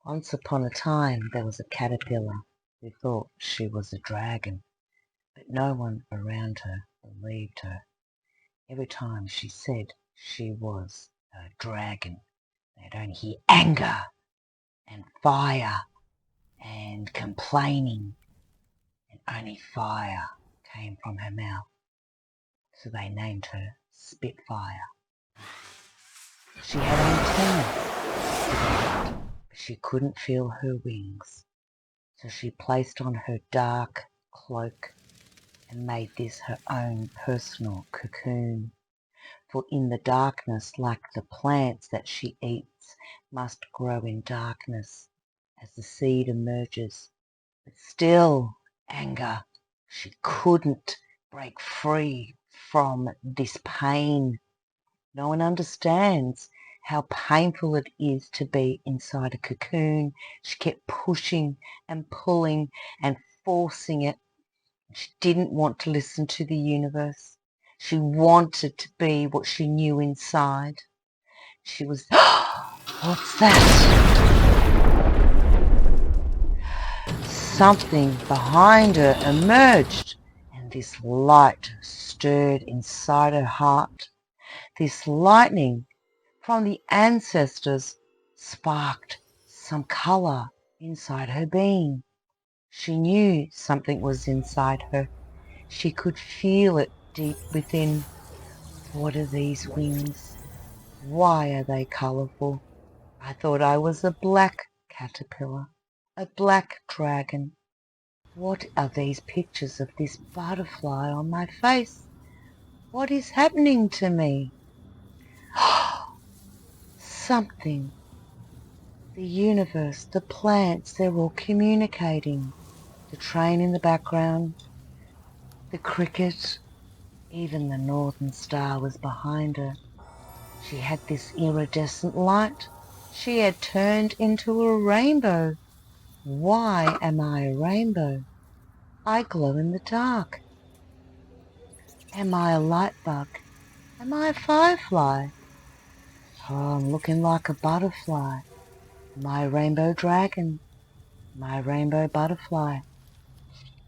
Once upon a time there was a caterpillar who thought she was a dragon, but no one around her believed her. Every time she said she was a dragon, they'd only hear anger and fire and complaining, and only fire came from her mouth. So they named her Spitfire. She had antennae, but she couldn't feel her wings. So she placed on her dark cloak and made this her own personal cocoon. For in the darkness, like the plants that she eats, must grow in darkness as the seed emerges. But still, anger, she couldn't break free from this pain. No one understands how painful it is to be inside a cocoon. She kept pushing and pulling and forcing it. She didn't want to listen to the universe. She wanted to be what she knew inside. She was, what's that? Something behind her emerged, and this light stirred inside her heart. This lightning from the ancestors sparked some colour inside her being. She knew something was inside her. She could feel it deep within. What are these wings? Why are they colourful? I thought I was a black caterpillar, a black dragon. What are these pictures of this butterfly on my face? What is happening to me? Something. The universe, the plants, they're all communicating. The train in the background, the cricket, even the northern star was behind her. She had this iridescent light. She had turned into a rainbow. Why am I a rainbow? I glow in the dark. Am I a light bug? Am I a firefly? Oh, I'm looking like a butterfly. Am I a rainbow dragon? Am I a rainbow butterfly?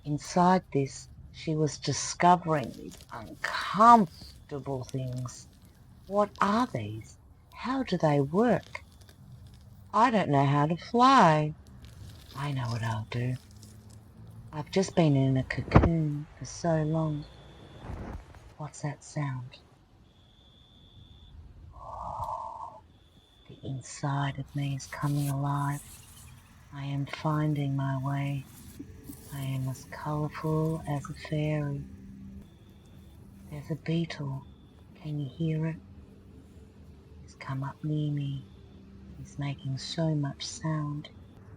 Inside this, she was discovering these uncomfortable things. What are these? How do they work? I don't know how to fly. I know what I'll do. I've just been in a cocoon for so long. What's that sound? Oh, the inside of me is coming alive. I am finding my way. I am as colourful as a fairy. There's a beetle. Can you hear it? He's come up near me. He's making so much sound.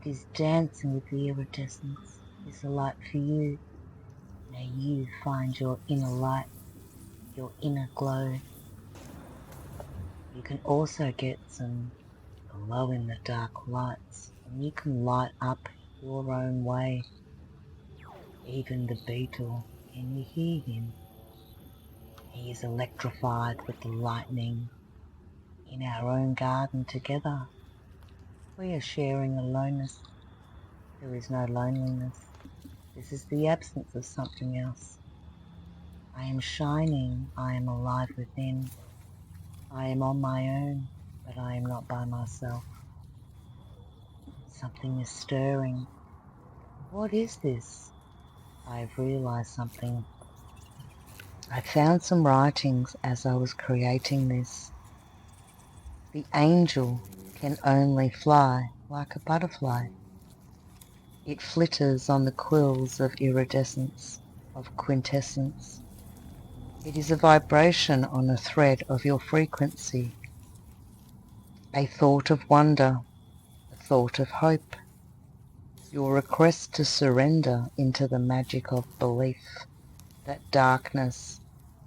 He's dancing with the iridescence. Is a light for you. May you find your inner light, your inner glow. You can also get some glow-in-the-dark lights, and you can light up your own way. Even the beetle, can you hear him? He is electrified with the lightning. In our own garden together, we are sharing aloneness. There is no loneliness. This is the absence of something else. I am shining. I am alive within. I am on my own, but I am not by myself. Something is stirring. What is this? I have realized something. I found some writings as I was creating this. The angel can only fly like a butterfly. It flitters on the quills of iridescence, of quintessence. It is a vibration on a thread of your frequency, a thought of wonder, a thought of hope, your request to surrender into the magic of belief, that darkness,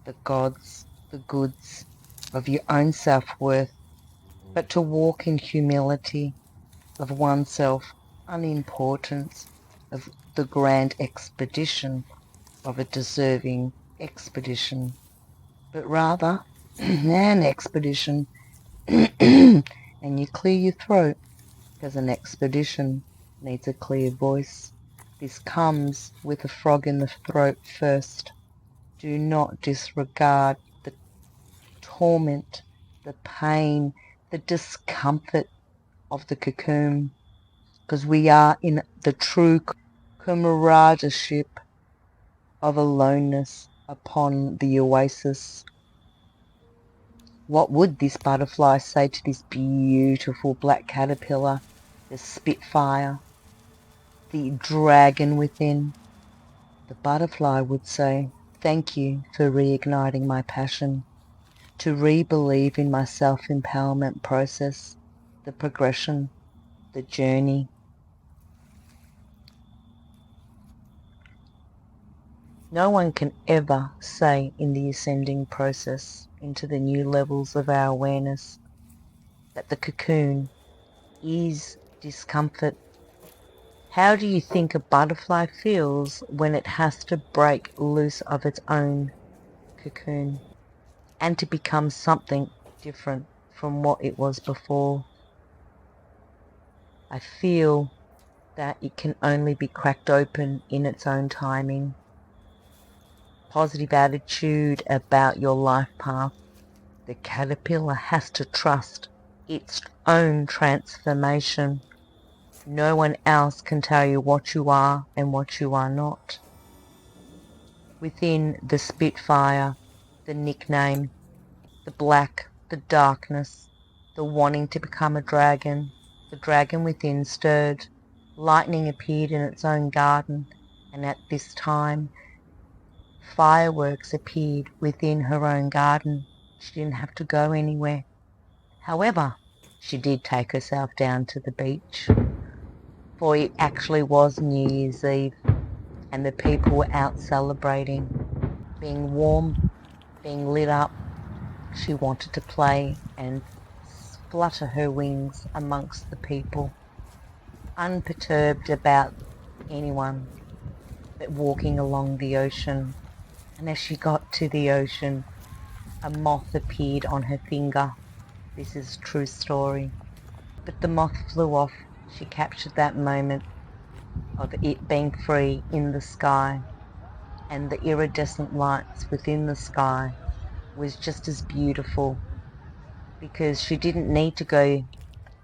the gods, the goods of your own self-worth, but to walk in humility of oneself, unimportance of the grand expedition of a deserving expedition, but rather an expedition. And you clear your throat. because an expedition needs a clear voice. This comes with a frog in the throat first. Do not disregard the torment, the pain, the discomfort of the cocoon, because we are in the true comradeship of aloneness upon the oasis. What would this butterfly say to this beautiful black caterpillar, the Spitfire, the dragon within? The butterfly would say, "Thank you for reigniting my passion, to re-believe in my self-empowerment process, the progression, the journey." No one can ever say in the ascending process into the new levels of our awareness that the cocoon is discomfort. How do you think a butterfly feels when it has to break loose of its own cocoon and to become something different from what it was before? I feel that it can only be cracked open in its own timing. Positive attitude about your life path. The caterpillar has to trust its own transformation. No one else can tell you what you are and what you are not. Within the Spitfire, the nickname, the black, the darkness, the wanting to become a dragon, the dragon within stirred. Lightning appeared in its own garden, and at this time fireworks appeared within her own garden. She didn't have to go anywhere. However, she did take herself down to the beach, for it actually was New Year's Eve, and the people were out celebrating, being warm, being lit up. She wanted to play and flutter her wings amongst the people, unperturbed about anyone, but walking along the ocean. And as she got to the ocean, a moth appeared on her finger. This is a true story. But the moth flew off. She captured that moment of it being free in the sky, and the iridescent lights within the sky was just as beautiful, because she didn't need to go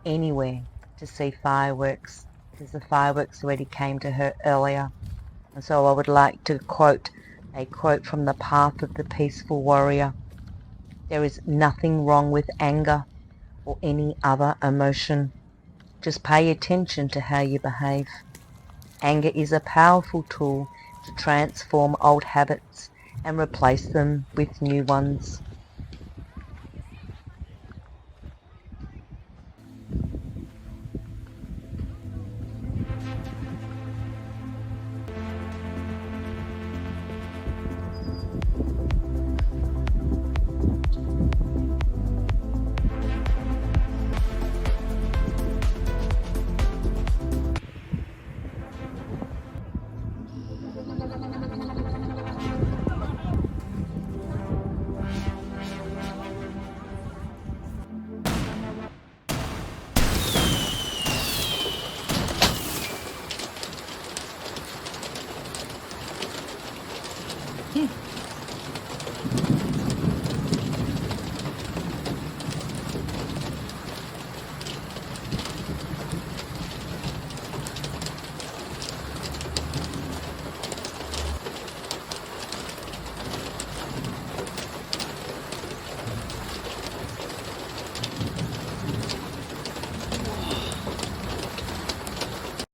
anywhere to see fireworks, because the fireworks already came to her earlier. And so I would like to quote a quote from The Path of the Peaceful Warrior. There is nothing wrong with anger or any other emotion. Just pay attention to how you behave. Anger is a powerful tool to transform old habits and replace them with new ones.